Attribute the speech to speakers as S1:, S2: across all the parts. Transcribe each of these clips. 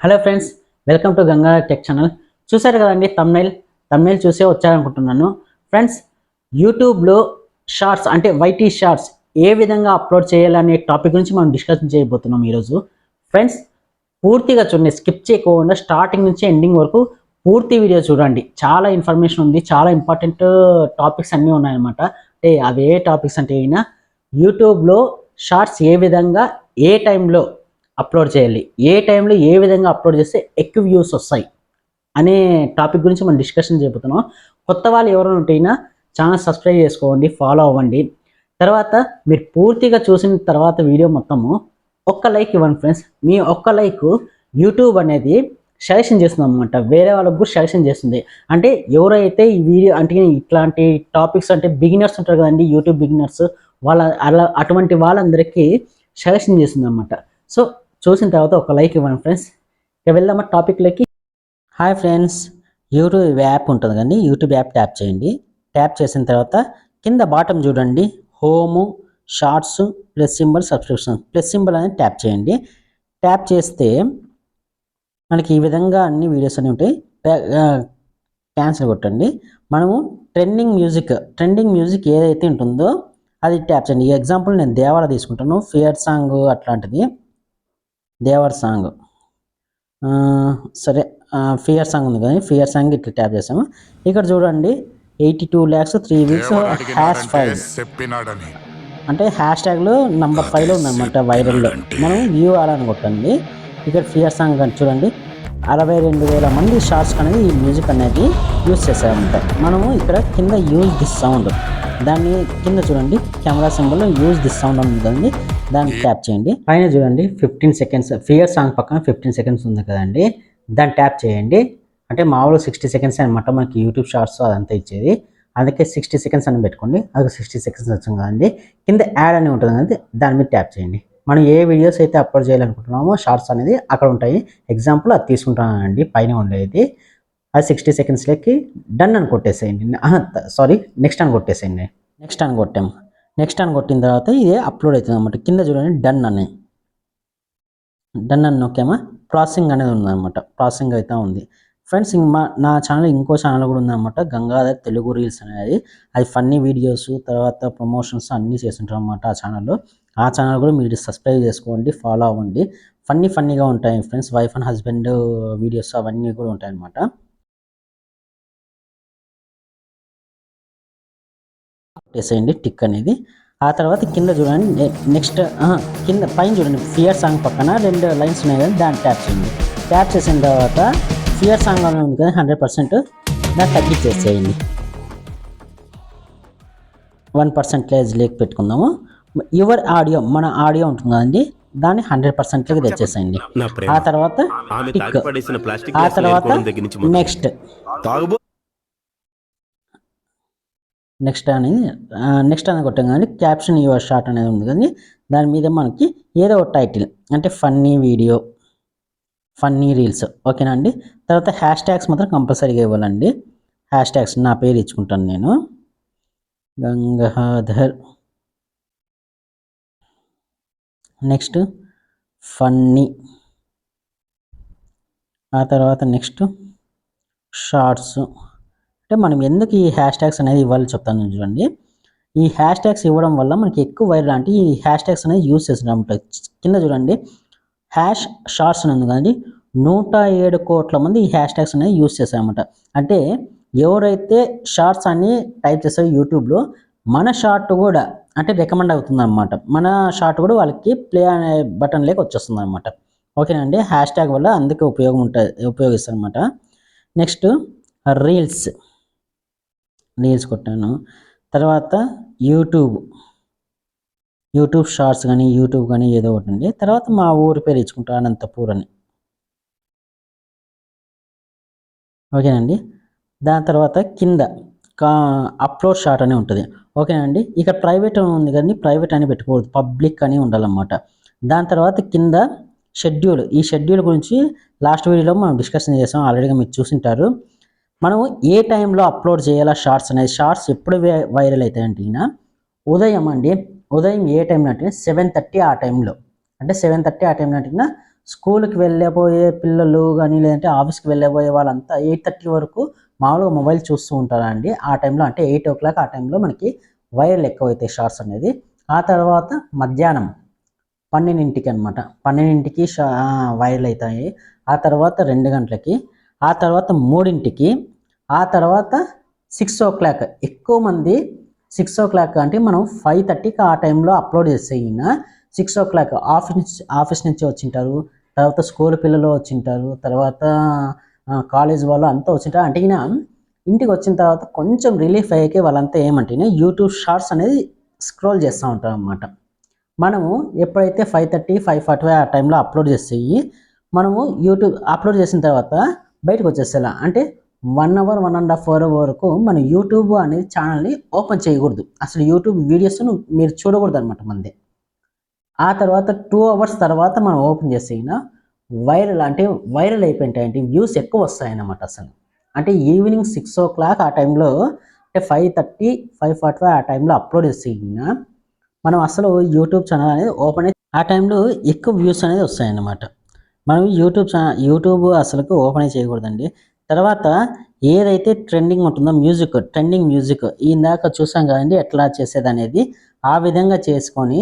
S1: Hello friends, welcome to Ganga tech channel. చూసారు కదండి thumbnail చూసే వచ్చారనుకుంటున్నాను. ఫ్రెండ్స్, యూట్యూబ్లో షార్ట్స్ అంటే వైటీ షార్ట్స్ ఏ విధంగా అప్లోడ్ చేయాలనే టాపిక్ గురించి మనం డిస్కషన్ చేయబోతున్నాం ఈరోజు. ఫ్రెండ్స్, పూర్తిగా చూడండి, స్కిప్ చేయకుండా స్టార్టింగ్ నుంచి ఎండింగ్ వరకు పూర్తి వీడియో చూడండి. చాలా ఇన్ఫర్మేషన్ ఉంది, చాలా ఇంపార్టెంట్ టాపిక్స్ అన్నీ ఉన్నాయన్నమాట. అంటే అవి ఏ టాపిక్స్ అంటే అయినా యూట్యూబ్లో షార్ట్స్ ఏ విధంగా ఏ టైంలో అప్లోడ్ చేయాలి, ఏ టైంలో ఏ విధంగా అప్లోడ్ చేస్తే ఎక్కువ వ్యూస్ వస్తాయి అనే టాపిక్ గురించి మనం డిస్కషన్ చేయబోతున్నాం. కొత్త వాళ్ళు ఎవరైనా ఉంటేనా ఛానల్ సబ్స్క్రైబ్ చేసుకోండి, ఫాలో అవ్వండి. తర్వాత మీరు పూర్తిగా చూసిన తర్వాత వీడియో మొత్తము ఒక్క లైక్ ఇవ్వండి ఫ్రెండ్స్. మీ ఒక్క లైక్ యూట్యూబ్ అనేది సజెషన్ చేస్తుంది అనమాట, వేరే వాళ్ళకు కూడా సజెషన్ చేస్తుంది. అంటే ఎవరైతే ఈ వీడియో అంటే ఇట్లాంటి టాపిక్స్ అంటే బిగినర్స్ ఉంటారు కదండి, యూట్యూబ్ బిగినర్స్, అటువంటి వాళ్ళందరికీ సజెషన్ చేస్తుంది అనమాట. సో చూసిన తర్వాత ఒక లైక్ ఇవ్వండి ఫ్రెండ్స్. ఇక వెళ్దామా టాపిక్లోకి. హాయ్ ఫ్రెండ్స్, యూట్యూబ్ యాప్ ఉంటుంది కానీ యూట్యూబ్ యాప్ ట్యాప్ చేయండి. ట్యాప్ చేసిన తర్వాత కింద బాటం చూడండి, home, shorts, plus symbol, subscription, plus symbol అనేది ట్యాప్ చేయండి. ట్యాప్ చేస్తే మనకి ఈ విధంగా అన్ని వీడియోస్ అన్నీ ఉంటాయి. క్యాన్సిల్ కొట్టండి. మనము ట్రెండింగ్ మ్యూజిక్ ఏదైతే ఉంటుందో అది ట్యాప్ చేయండి. ఈ ఎగ్జాంపుల్ నేను దేవాల తీసుకుంటాను, ఫియర్ సాంగ్ అట్లాంటిది, దేవర్ సాంగ్. సరే, ఫియర్ సాంగ్ ఉంది కదా, ఫియర్ సాంగ్ ఇట్లా ట్యాప్ చేసాము. ఇక్కడ చూడండి 82 lakhs 3 weeks #5 అంటే హ్యాష్ ట్యాగ్లో నంబర్ 5లో ఉందన్నమాట వైరల్లో. మనం వ్యూ అలా కొట్టండి. ఇక్కడ ఫియర్ సాంగ్ అని చూడండి 62,000 మంది షార్ట్స్ అనేది ఈ మ్యూజిక్ అనేది యూజ్ చేశారన్నమాట. మనము ఇక్కడ కింద యూజ్ దిస్ సౌండ్, దాన్ని కింద చూడండి కెమెరా సింబల్లో యూజ్ దిస్ సౌండ్ అని ఉందండి, దాన్ని ట్యాప్ చేయండి. పైన చూడండి 15 seconds ఫియర్ సాంగ్ పక్కన 15 seconds ఉంది కదండి, దాన్ని ట్యాప్ చేయండి. అంటే మామూలు 60 seconds అనమాట మనకి యూట్యూబ్ షార్ట్స్ అదంతా ఇచ్చేది, అందుకే 60 seconds అని పెట్టుకోండి. అది 60 seconds వచ్చింది కదండి. కింద యాడ్ అని ఉంటుంది కదండి, దాని మీద ట్యాప్ చేయండి. మనం ఏ వీడియోస్ అయితే అప్లోడ్ చేయాలనుకుంటున్నామో షార్ట్స్ అనేది అక్కడ ఉంటాయి. ఎగ్జాంపుల్ అది తీసుకుంటానండి, పైన ఉండేది. అది 60 secondsలోకి డన్ అని కొట్టేసేయండి. సారీ, నెక్స్ట్ అని కొట్టేసేయండి. నెక్స్ట్ అని కొట్టాము. నెక్స్ట్ అని కొట్టిన తర్వాత ఇది అప్లోడ్ అవుతుంది అనమాట. కింద చూడండి డన్ అని నొక్కామా, ప్రాసెసింగ్ అనేది ఉందన్నమాట. ప్రాసెసింగ్ అయితే ఉంది ఫ్రెండ్స్. నా ఛానల్ ఇంకో ఛానల్ కూడా ఉందన్నమాట, గంగాధర్ తెలుగు రీల్స్ అనేది. అది ఫన్నీ వీడియోస్, తర్వాత ప్రమోషన్స్ అన్నీ చేస్తుంటారు అనమాట ఆ ఛానల్లో. ఆ ఛానల్ కూడా మీరు సబ్స్క్రైబ్ చేసుకోండి, ఫాలో అవ్వండి. ఫన్నీగా ఉంటాయి friends, wife and husband videos అవన్నీ కూడా ఉంటాయి అన్నమాట. వేసేయండి టిక్ అనేది. ఆ తర్వాత కింద చూడండి నెక్స్ట్ కింద పైన చూడండి ఫియర్ సాంగ్ పక్కన 2 లైన్స్ ఉన్నాయి కదా, దాన్ని ట్యాప్ చేయండి. ట్యాప్ చేసిన తర్వాత ఫియర్ సాంగ్ అని ఉంది కదా 100%, దాన్ని తగ్గించేసేయండి. 1% లేక్ పెట్టుకుందాము. యువర్ ఆడియో, మన ఆడియో ఉంటుంది కదండి, దాన్ని 100%లోకి తెచ్చేసేయండి. ఆ తర్వాత టిక్, ఆ తర్వాత నెక్స్ట్ అని కొట్టాం కానీ క్యాప్షన్ యువర్ షార్ట్ అనేది ఉంది కానీ దాని మీద మనకి ఏదో ఒక టైటిల్, అంటే ఫన్నీ వీడియో, ఫన్నీ రీల్స్, ఓకేనా అండి. తర్వాత హ్యాష్ ట్యాగ్స్ మాత్రం కంపల్సరీగా ఇవ్వాలండి. హ్యాష్ ట్యాగ్స్ నా పేరు ఇచ్చుకుంటాను నేను, గంగాధర్. నెక్స్ట్ ఫన్నీ, ఆ తర్వాత నెక్స్ట్ షార్ట్స్. అంటే మనం ఎందుకు ఈ హ్యాష్ ట్యాగ్స్ అనేది ఇవ్వాలి చెప్తాను చూడండి. ఈ హ్యాష్ ట్యాగ్స్ ఇవ్వడం వల్ల మనకి ఎక్కువ వైరల్, అంటే ఈ హ్యాష్ ట్యాగ్స్ అనేది యూజ్ చేస్తున్నాం. కింద చూడండి హ్యాష్ షార్ట్స్ అని ఉంది కదండి, 107 కోట్ల మంది ఈ హ్యాష్ ట్యాగ్స్ అనేది యూజ్ చేశారన్నమాట. అంటే ఎవరైతే షార్ట్స్ అని టైప్ చేస్తారో యూట్యూబ్లో, మన షార్ట్ కూడా అంటే రికమెండ్ అవుతుంది అనమాట. మన షార్ట్ కూడా వాళ్ళకి ప్లే అనే బటన్ లేక వచ్చేస్తుంది అనమాట. ఓకేనండి, హ్యాష్ ట్యాగ్ వల్ల అందుకే ఉపయోగిస్తారు అనమాట. నెక్స్ట్ రీల్స్ కొట్టాను. తర్వాత యూట్యూబ్ షార్ట్స్ కానీ యూట్యూబ్ కానీ ఏదో ఒకటి అండి. తర్వాత మా ఊరి పేరు ఇచ్చుకుంటా, అనంతపూర్ అని, ఓకేనండి. దాని తర్వాత కింద అప్లోడ్ షార్ట్ అని ఉంటుంది, ఓకేనండి. ఇక్కడ ప్రైవేట్ ఉంది కానీ ప్రైవేట్ అని పెట్టుకోవద్దు, పబ్లిక్ అని ఉండాలన్నమాట. దాని తర్వాత కింద షెడ్యూల్, ఈ షెడ్యూల్ గురించి లాస్ట్ వీడియోలో మనం డిస్కషన్ చేసాం, ఆల్రెడీగా మీరు చూసింటారు. మనం ఏ టైంలో అప్లోడ్ చేయాలా షార్ట్స్ అనేది, షార్ట్స్ ఎప్పుడు వైరల్ అవుతాయంటే ఉదయం ఏ టైంలో అంటే 7:30 ఆ టైంలో, అంటే 7:30 ఆ టైంలో అంటే స్కూల్కి వెళ్ళబోయే పిల్లలు కానీ లేదంటే ఆఫీస్కి వెళ్ళబోయే వాళ్ళంతా 8:30 వరకు మామూలుగా మొబైల్ చూస్తూ ఉంటారండి. ఆ టైంలో అంటే 8:00 ఆ టైంలో మనకి వైరల్ ఎక్కువైతాయి షార్ట్స్ అనేది. ఆ తర్వాత మధ్యాహ్నం 12కి అనమాట. 12కి వైరల్ అవుతాయి. ఆ తర్వాత 2 గంటలకి, ఆ తర్వాత 3కి, ఆ తర్వాత 6:00. ఎక్కువ మంది 6:00 అంటే మనం 5:30కి ఆ టైంలో అప్లోడ్ చేస్తే ఈయన 6:00 ఆఫీస్ నుంచి వచ్చింటారు. తర్వాత స్కూల్ పిల్లలు వచ్చింటారు. తర్వాత కాలేజ్ వాళ్ళు అంతా వచ్చింటారు. అంటే ఈయన ఇంటికి వచ్చిన తర్వాత కొంచెం రిలీఫ్ అయ్యాకే వాళ్ళంతా ఏమంటేనే యూట్యూబ్ షార్ట్స్ అనేది స్క్రోల్ చేస్తూ ఉంటారు అన్నమాట. మనము ఎప్పుడైతే 5:30, 5:45 ఆ టైంలో అప్లోడ్ చేసేయి మనము యూట్యూబ్ అప్లోడ్ చేసిన తర్వాత బయటకు వచ్చేసేలా అంటే 1 అవర్ 1.5 అవర్ వరకు మన యూట్యూబ్ అనేది ఛానల్ని ఓపెన్ చేయకూడదు. అసలు యూట్యూబ్ వీడియోస్ను మీరు చూడకూడదు అనమాట మనది. ఆ తర్వాత 2 అవర్స్ తర్వాత మనం ఓపెన్ చేసేయిన వైరల్ అయిపోయింటాయంటే వ్యూస్ ఎక్కువ వస్తాయన్నమాట అసలు. అంటే ఈవినింగ్ 6:00 ఆ టైంలో అంటే 5:30, 5:45 ఆ టైంలో అప్లోడ్ చేసేయిన మనం అసలు యూట్యూబ్ ఛానల్ అనేది ఓపెన్ ఆ టైంలో ఎక్కువ వ్యూస్ అనేది వస్తాయన్నమాట. మనం యూట్యూబ్ అసలుకు ఓపెన్ చేయకూడదండి. తర్వాత ఏదైతే ట్రెండింగ్ ఉంటుందో ట్రెండింగ్ మ్యూజిక్ ఇందాక చూసాం కదండి ఎట్లా చేసేదనేది. ఆ విధంగా చేసుకొని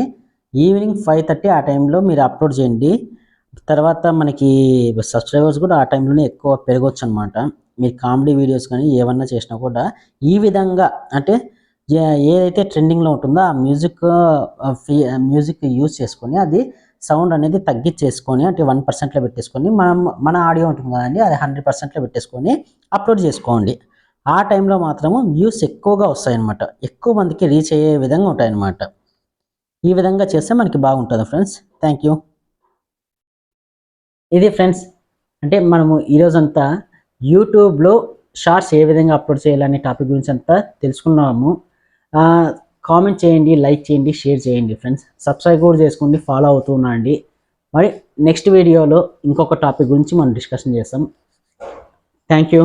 S1: ఈవినింగ్ 5:30 ఆ టైంలో మీరు అప్లోడ్ చేయండి. తర్వాత మనకి సబ్స్క్రైబర్స్ కూడా ఆ టైంలోనే ఎక్కువ పెరగొచ్చు అనమాట. మీరు కామెడీ వీడియోస్ కానీ ఏమన్నా చేసినా కూడా ఈ విధంగా అంటే ఏదైతే ట్రెండింగ్లో ఉంటుందో ఆ మ్యూజిక్ యూజ్ చేసుకొని అది సౌండ్ అనేది తగ్గించేసుకొని అంటే 1%లో పెట్టేసుకొని మన ఆడియో ఉంటుంది కదండి అది 100%లో పెట్టేసుకొని అప్లోడ్ చేసుకోండి. ఆ టైంలో మాత్రము వ్యూస్ ఎక్కువగా వస్తాయన్నమాట. ఎక్కువ మందికి రీచ్ అయ్యే విధంగా ఉంటాయన్నమాట. ఈ విధంగా చేస్తే మనకి బాగుంటుంది ఫ్రెండ్స్. Thank you. ఇది ఫ్రెండ్స్ అంటే మనము ఈరోజంతా యూట్యూబ్లో షార్ట్స్ ఏ విధంగా అప్లోడ్ చేయాలనే టాపిక్ గురించి అంతా తెలుసుకున్నాము. కామెంట్ చేయండి, లైక్ చేయండి, షేర్ చేయండి ఫ్రెండ్స్. సబ్స్క్రైబ్ కూడా చేసుకోండి, ఫాలో అవుతూ ఉండండి. మరి నెక్స్ట్ వీడియోలో ఇంకొక టాపిక్ గురించి మనం డిస్కషన్ చేస్తాం. Thank you.